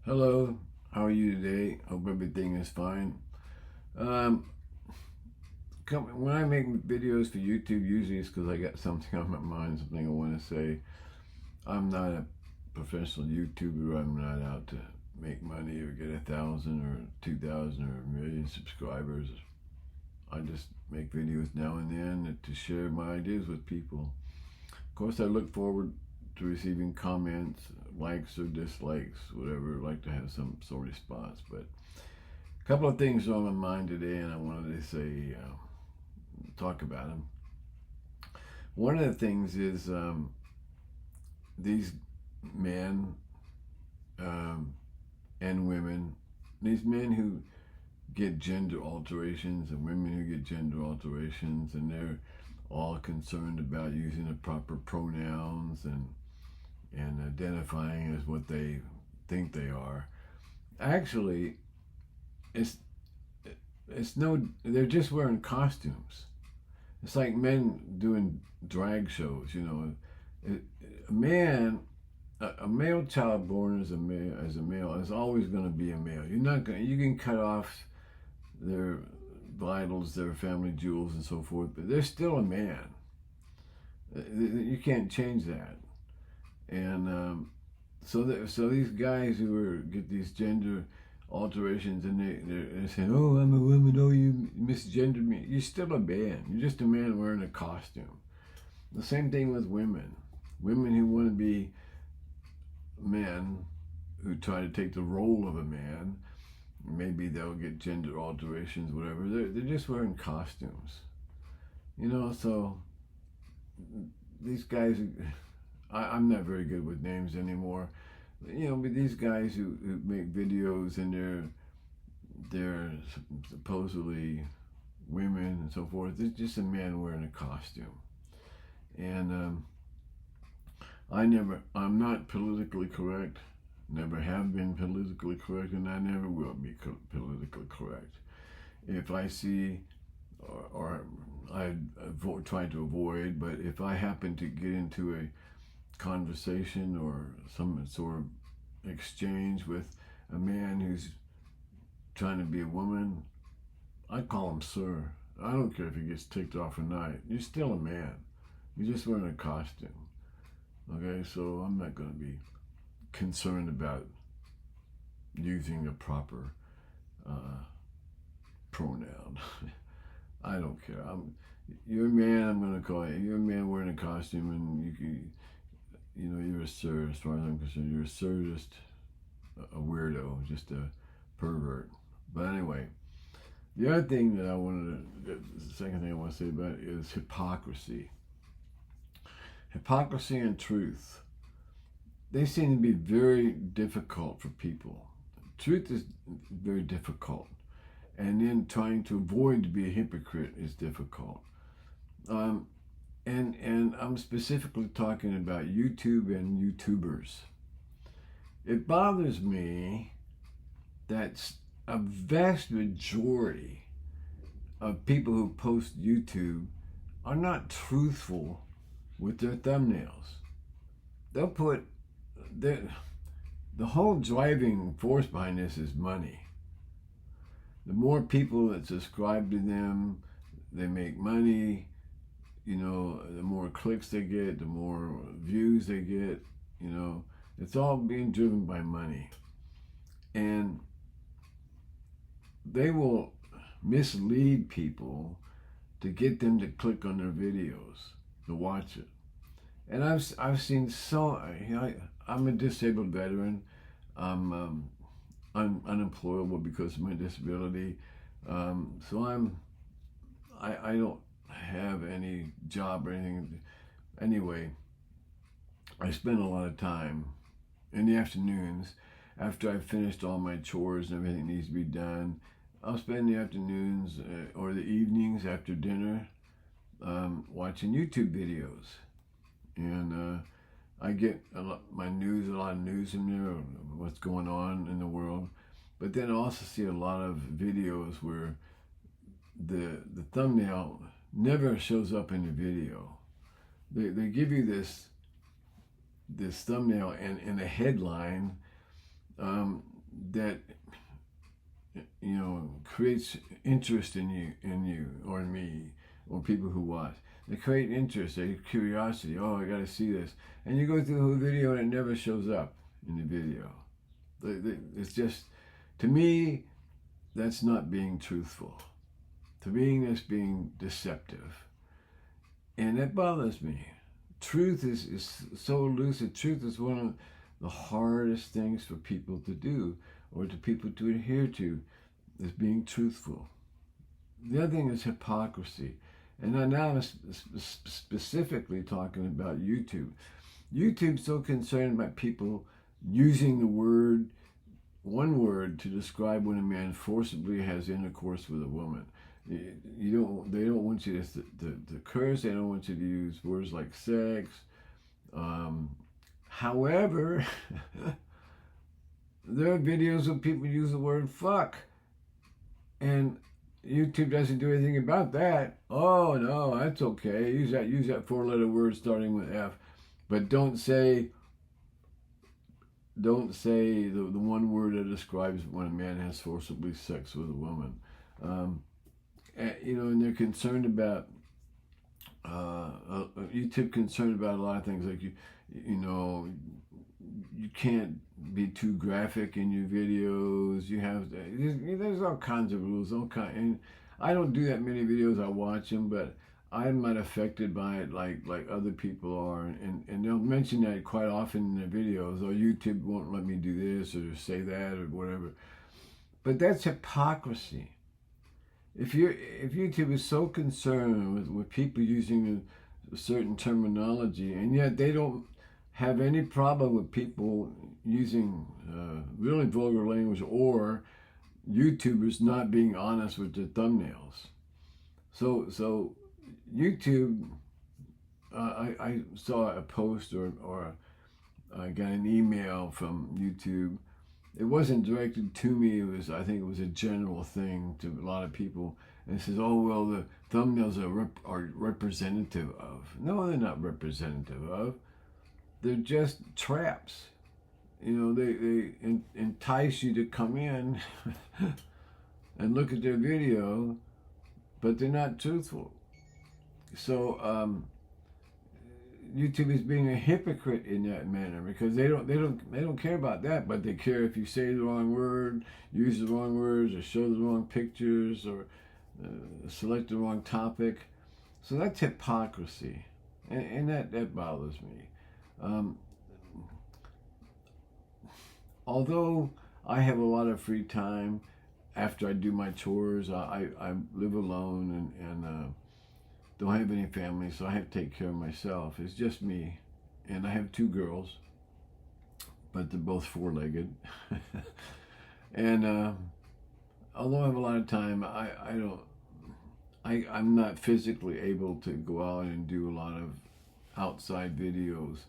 Hello, how are you today? Hope everything is fine. Um, when I make videos for YouTube, usually it's because I got something on my mind, something I want to say. I'm not a professional YouTuber. I'm not out to make money or get 1,000 or 2,000 or a million subscribers. I just make videos now and then to share my ideas with people. Of course, I look forward to receiving comments, likes or dislikes, whatever. I like to have some sort of response. But a couple of things are on my mind today, and I wanted to say, talk about them. One of the things is these men and women, these men who get gender alterations and women who get gender alterations, and they're all concerned about using the proper pronouns and identifying as what they think they are. Actually, it's they're just wearing costumes. It's like men doing drag shows. A man, a male child born as a male is always going to be a male. You can cut off their vitals, their family jewels, and so forth, but they're still a man. You can't change that. And so these guys who get these gender alterations, and they're saying, "Oh, I'm a woman. Oh, you misgendered me." You're still a man. You're just a man wearing a costume. The same thing with women. Women who want to be men, who try to take the role of a man, maybe they'll get gender alterations, whatever. They're just wearing costumes. So these guys, I'm not very good with names anymore. But these guys who make videos, and they're supposedly women and so forth. It's just a man wearing a costume. And I'm not politically correct. Never have been politically correct, and I never will be politically correct. If I see, or I try to avoid, but if I happen to get into a conversation or some sort of exchange with a man who's trying to be a woman, I call him sir. I don't care if he gets ticked off or not. You're still a man. You're just wearing a costume. Okay, so I'm not going to be concerned about using the proper pronoun. I don't care. You're a man. I'm going to call you. You're a man wearing a costume, and you're a sir. As far as I'm concerned, you're a sir, just a weirdo, just a pervert. But anyway, the other thing that the second thing I want to say about it is hypocrisy. Hypocrisy and truth. They seem to be very difficult for people. Truth is very difficult. And then trying to avoid to be a hypocrite is difficult. And I'm specifically talking about YouTube and YouTubers. It bothers me that a vast majority of people who post YouTube are not truthful with their thumbnails. They'll put the whole driving force behind this is money. The more people that subscribe to them, they make money. The more clicks they get, the more views they get. It's all being driven by money. And they will mislead people to get them to click on their videos, to watch it. And I've seen I'm a disabled veteran. I'm unemployable because of my disability. So I don't have any job or anything. Anyway, I spend a lot of time in the afternoons after I've finished all my chores and everything needs to be done. I'll spend the afternoons or the evenings after dinner watching YouTube videos, and I get a lot of news in there, what's going on in the world. But then I also see a lot of videos where the thumbnail never shows up in the video. They give you this thumbnail and in the headline that creates interest in you or in me or people who watch. They create interest, they curiosity. Oh, I got to see this, and you go through the whole video and it never shows up in the video. It's just, to me, that's not being truthful. To me, that's being deceptive, and that bothers me. Truth is so elusive. Truth is one of the hardest things for people to do, or to people to adhere to, is being truthful. The other thing is hypocrisy. And now I'm specifically talking about YouTube. YouTube's so concerned about people using one word to describe when a man forcibly has intercourse with a woman. They don't want you to curse. They don't want you to use words like sex. However, there are videos of people use the word fuck, and YouTube doesn't do anything about that. Oh no, that's okay. Use that 4-letter word starting with F, but don't say the one word that describes when a man has forcibly sex with a woman. And they're concerned about YouTube concerned about a lot of things, like you can't be too graphic in your videos. You have there's all kinds of rules, and I don't do that many videos. I watch them, but I'm not affected by it like other people are, and they'll mention that quite often in their videos. Or YouTube won't let me do this or say that or whatever. But that's hypocrisy. If YouTube is so concerned with people using a certain terminology, and yet they don't have any problem with people using really vulgar language, or YouTubers not being honest with their thumbnails. So YouTube, I saw a post or I got an email from YouTube. It wasn't directed to me. I think it was a general thing to a lot of people. And it says, "Oh well, the thumbnails are representative of." No, they're not representative of. They're just traps. They entice you to come in and look at their video, but they're not truthful. So YouTube is being a hypocrite in that manner, because they don't care about that, but they care if you say the wrong word, use the wrong words, or show the wrong pictures, or select the wrong topic. So that's hypocrisy, and that bothers me. Although I have a lot of free time after I do my chores, I live alone and don't have any family, so I have to take care of myself. It's just me, and I have 2 girls, but they're both 4-legged. And although I have a lot of time, I'm not physically able to go out and do a lot of outside videos.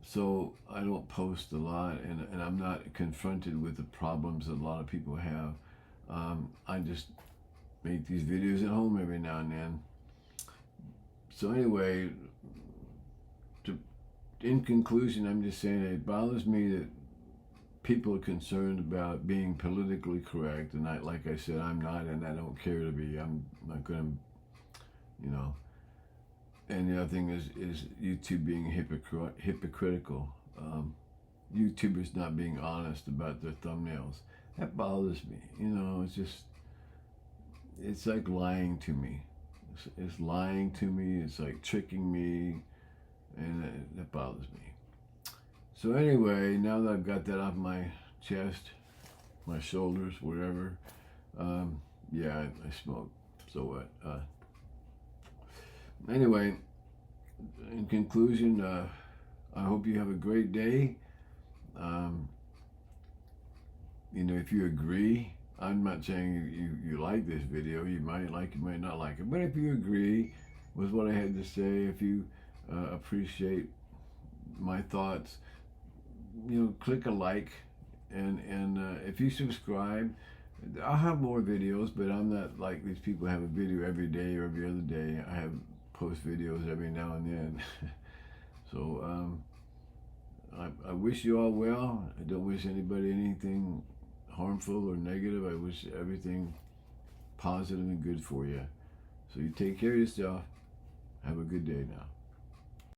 So I don't post a lot, and I'm not confronted with the problems that a lot of people have. I just make these videos at home every now and then. So anyway, in conclusion, I'm just saying that it bothers me that people are concerned about being politically correct, and like I said, I'm not, and I don't care to be. I'm not going to, And the other thing is YouTube being hypocritical. YouTubers not being honest about their thumbnails. That bothers me. It's like lying to me. It's lying to me. It's like tricking me, and that bothers me. So anyway, now that I've got that off my chest, my shoulders, whatever, yeah, I smoke. So what? Anyway, in conclusion, I hope you have a great day. If you agree, I'm not saying you like this video. You might like it, you might not like it. But if you agree with what I had to say, if you appreciate my thoughts, click a like, and if you subscribe, I'll have more videos, but I'm not like these people have a video every day or every other day. I have post videos every now and then. So I wish you all well. I don't wish anybody anything harmful or negative. I wish everything positive and good for you. So you take care of yourself. Have a good day now.